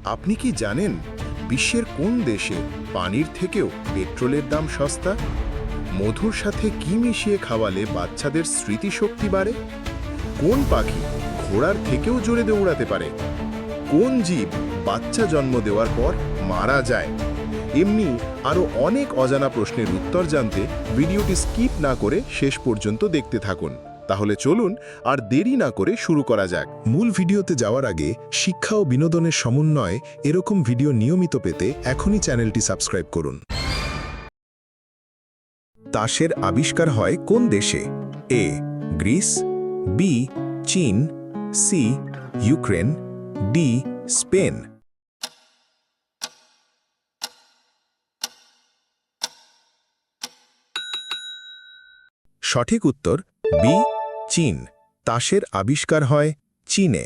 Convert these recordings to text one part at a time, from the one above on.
আপনি কি জানেন বিশ্বের কোন দেশে পানির থেকেও পেট্রোলের দাম সস্তা? মধুর সাথে কি মিশিয়ে খাওয়ালে বাচ্চাদের স্মৃতিশক্তি বাড়ে? কোন পাখি ঘোড়ার থেকেও জোরে দৌড়াতে পারে? কোন জীব বাচ্চা জন্ম দেওয়ার পর মারা যায়? এমনি আরও অনেক অজানা প্রশ্নের উত্তর জানতে ভিডিওটি স্কিপ না করে শেষ পর্যন্ত দেখতে থাকুন। তাহলে চলুন আর দেরি না করে শুরু করা যাক। মূল ভিডিওতে যাওয়ার আগে শিক্ষা ও বিনোদনের সমন্বয়ে এরকম ভিডিও নিয়মিত পেতে এখনই চ্যানেলটি সাবস্ক্রাইব করুন। তাসের আবিষ্কার হয় কোন দেশে? এ গ্রিস, বি চীন, সি ইউক্রেন, ডি স্পেন। সঠিক উত্তর বি চীন। তাসের আবিষ্কার হয় চীনে।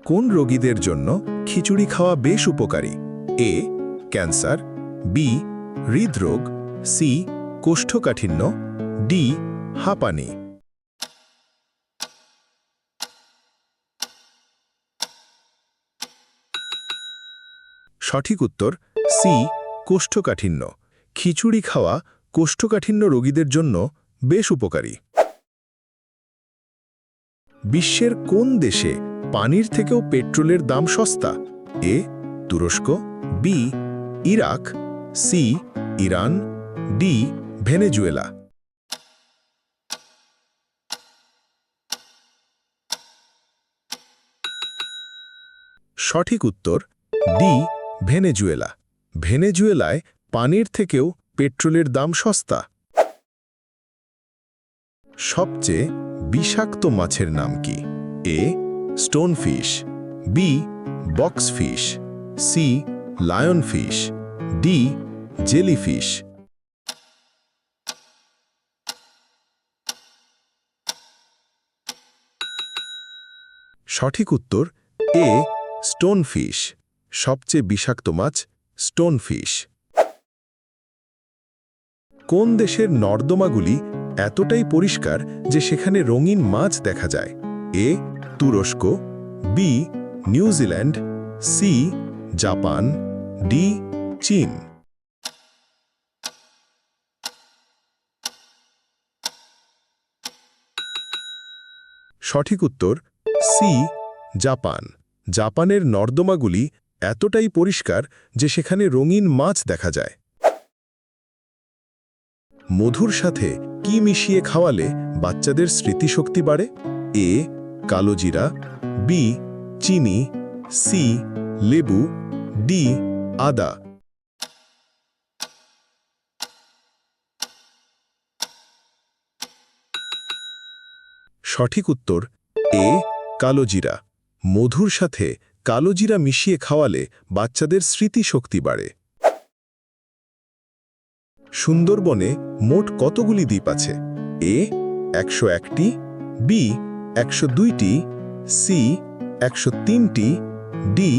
কোন রোগীদের জন্য খিচুড়ি খাওয়া বেশ উপকারী? এ ক্যান্সার, বি হৃদরোগ, সি কোষ্ঠকাঠিন্য, ডি হাঁপানি। সঠিক উত্তর সি কোষ্ঠকাঠিন্য। খিচুড়ি খাওয়া কোষ্ঠকাঠিন্য রোগীদের জন্য বেশ উপকারী। বিশ্বের কোন দেশে পানির থেকেও পেট্রোলের দাম সস্তা? এ তুরস্ক, B Iraq, C Iran, D Venezuela. সঠিক উত্তর ডি ভেনেজুয়েলা। ভেনেজুয়েলায় পানির থেকেও পেট্রোলের দাম সস্তা। সবচেয়ে বিষাক্ত মাছের নাম কি? A stonefish, B boxfish, C lionfish, D jellyfish. সঠিক উত্তর এ স্টোনফিশ। সবচেয়ে বিষাক্ত মাছ স্টোনফিশ। কোন দেশের নর্দমাগুলি এতটাই পরিষ্কার যে সেখানে রঙিন মাছ দেখা যায়? এ তুরস্ক, B New Zealand, C Japan, D চীন। সঠিক উত্তর সি জাপান। জাপানের নর্দমাগুলি এতটাই পরিষ্কার যে সেখানে রঙিন মাছ দেখা যায়। মধুর সাথে কি মিশিয়ে খাওয়ালে বাচ্চাদের স্মৃতিশক্তি বাড়ে? এ কালোজিরা, বি চিনি, সি লেবু, ডি আদা। সঠিক উত্তর এ কালোজিরা। মধুর সাথে কালোজিরা মিশিয়ে খাওয়ালে বাচ্চাদের স্মৃতিশক্তি বাড়ে। সুন্দরবনে মোট কতগুলি দ্বীপ আছে? এ 101টি, বি 102টি, সি 103টি, ডি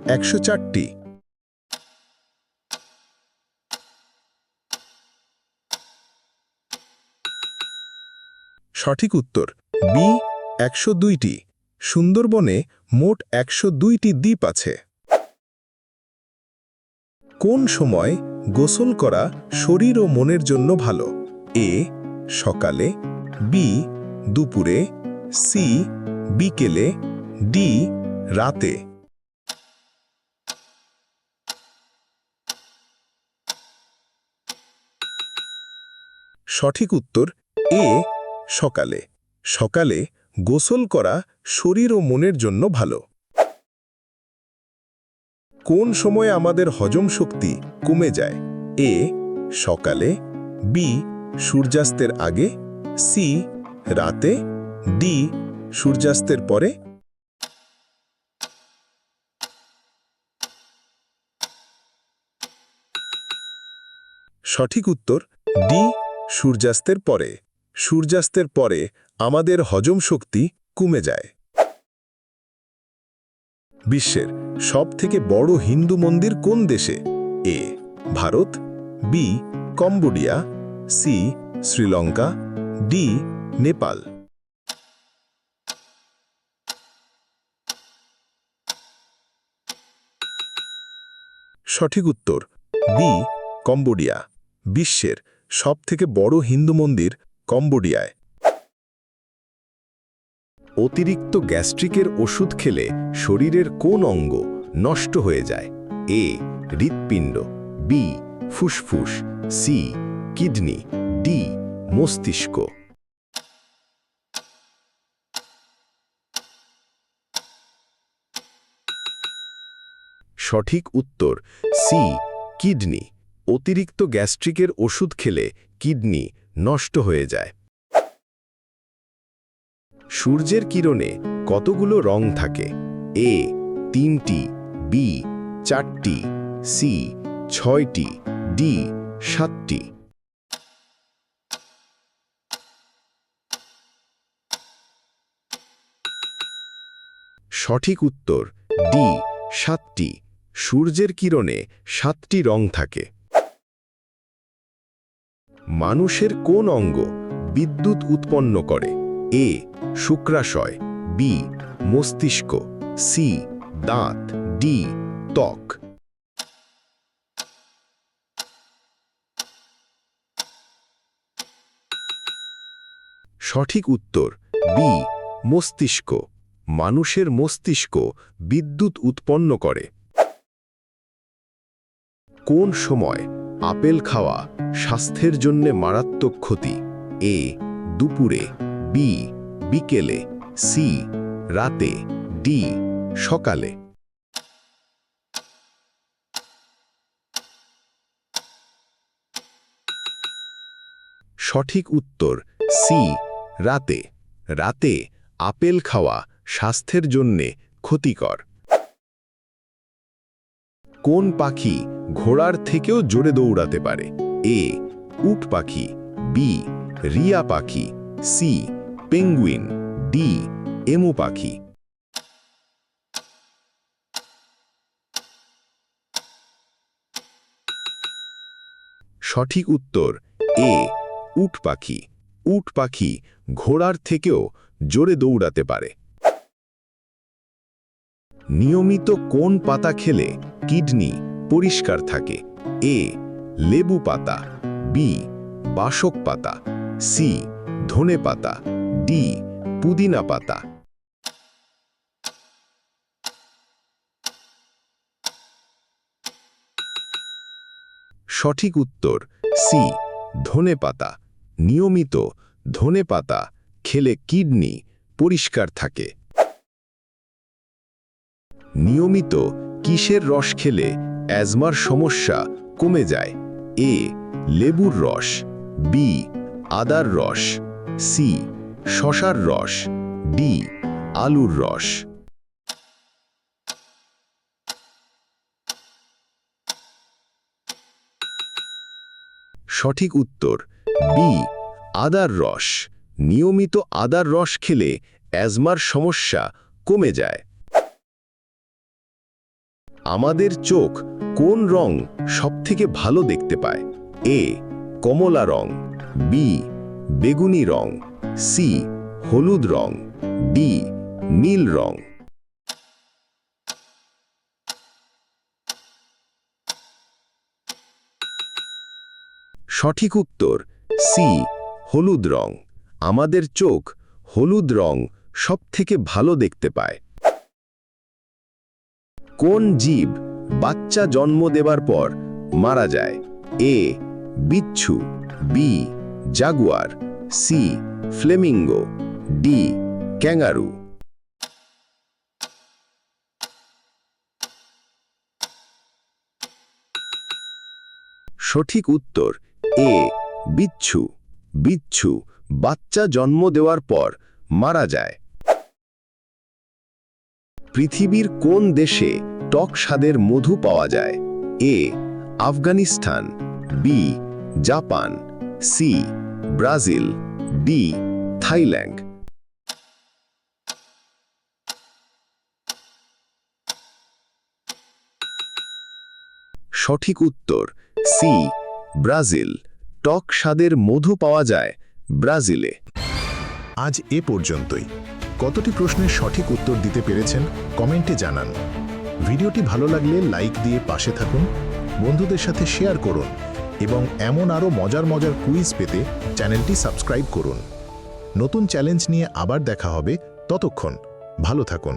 104টি। সঠিক উত্তর বি 102টি। সুন্দরবনে মোট 102টি দ্বীপ আছে। কোন সময় গোসল করা শরীর ও মনের জন্য ভালো? এ সকালে, বি দুপুরে, সি বিকেলে, ডি রাতে। সঠিক উত্তর এ সকালে। সকালে গোসল করা শরীর ও মনের জন্য ভালো। কোন সময় আমাদের হজম শক্তি কমে যায়? এ সকালে, বি সূর্যাস্তের আগে, সি রাতে, ডি সূর্যাস্তের পরে। সঠিক উত্তর ডি সূর্যাস্তের পরে। সূর্যাস্তের পরে আমাদের হজম শক্তি কমে যায়। বিশ্বের সবথেকে বড় হিন্দু মন্দির কোন দেশে? A Bharat, B Cambodia, C Sri Lanka, D Nepal. সঠিক উত্তর বি কম্বোডিয়া। বিশ্বের সবথেকে বড় হিন্দু মন্দির কম্বোডিয়ায়। অতিরিক্ত গ্যাস্ট্রিকের ওষুধ খেলে শরীরের কোন অঙ্গ নষ্ট হয়ে যায়? এ হৃৎপিণ্ড, বি ফুসফুস, সি কিডনি, ডি মস্তিষ্ক। সঠিক উত্তর সি কিডনি। অতিরিক্ত গ্যাস্ট্রিকের ওষুধ খেলে কিডনি নষ্ট হয়ে যায়। সূর্যের কিরণে কতগুলো রং থাকে? এ 3টি, বি 4টি, সি 6টি, ডি 7টি। সঠিক উত্তর ডি 7টি। সূর্যের কিরণে 7টি রং থাকে। মানুষের কোন অঙ্গ বিদ্যুৎ উৎপন্ন করে? এ শুক্রাশয়, বি মস্তিষ্ক, সি দাঁত, ডি ত্বক। সঠিক উত্তর বি মস্তিষ্ক। মানুষের মস্তিষ্ক বিদ্যুৎ উৎপন্ন করে। কোন সময় আপেল খাওয়া স্বাস্থ্যের জন্য মারাত্মক ক্ষতি? এ দুপুরে, বি বিকেলে, সি রাতে, ডি সকালে। সঠিক উত্তর সি রাতে। রাতে আপেল খাওয়া স্বাস্থ্যের জন্যে ক্ষতিকর। কোন পাখি ঘোড়ার থেকেও জোরে দৌড়াতে পারে? এ উট পাখি, বি রিয়া পাখি, সি পেঙ্গুইন, ডি এমু পাখি। সঠিক উত্তর এ উট পাখি। উট পাখি ঘোড়ার থেকেও জোরে দৌড়াতে পারে। নিয়মিত কোন পাতা খেলে কিডনি পরিষ্কার থাকে? এ লেবু পাতা, বি বাসক পাতা, সি ধনে পাতা, ডি পুদিনা পাতা। সঠিক উত্তর সি ধনে পাতা। নিয়মিত ধনে পাতা খেলে কিডনি পরিষ্কার থাকে। নিয়মিত কিসের রস খেলে অ্যাজমার সমস্যা কমে যায়? এ লেবুর রস, বি আদার রস, সি শসার রস, ডি আলুর রস। সঠিক উত্তর বি আদার রস। নিয়মিত আদার রস খেলে অ্যাজমার সমস্যা কমে যায়। আমাদের চোখ কোন রং সবথেকে ভালো দেখতে পায়? এ কমলা রং, বি বেগুনি রং, সি হলুদ রং, ডি নীল রং। সঠিক উত্তর সি হলুদ রং। আমাদের চোখ হলুদ রং সবথেকে ভালো দেখতে পায়। কোন জীব বাচ্চা জন্ম দেবার পর মারা যায়? এ বিচ্ছু, B jaguar, C flamingo, D kangaroo. সঠিক উত্তর এ বিচ্ছু। বিচ্ছু বাচ্চা জন্ম দেওয়ার পর মারা যায়। পৃথিবীর কোন দেশে টক স্বাদের মধু পাওয়া যায়? A Afghanistan, B Japan, C Brazil, D Thailand. সঠিক উত্তর সি ব্রাজিল। টক স্বাদের মধু পাওয়া যায় ব্রাজিলে। আজ এ পর্যন্তই। কতটি প্রশ্নের সঠিক উত্তর দিতে পেরেছেন কমেন্টে জানান। ভিডিওটি ভালো লাগলে লাইক দিয়ে পাশে থাকুন, বন্ধুদের সাথে শেয়ার করুন এবং এমন আরও মজার মজার কুইজ পেতে চ্যানেলটি সাবস্ক্রাইব করুন। নতুন চ্যালেঞ্জ নিয়ে আবার দেখা হবে, ততক্ষণ ভালো থাকুন।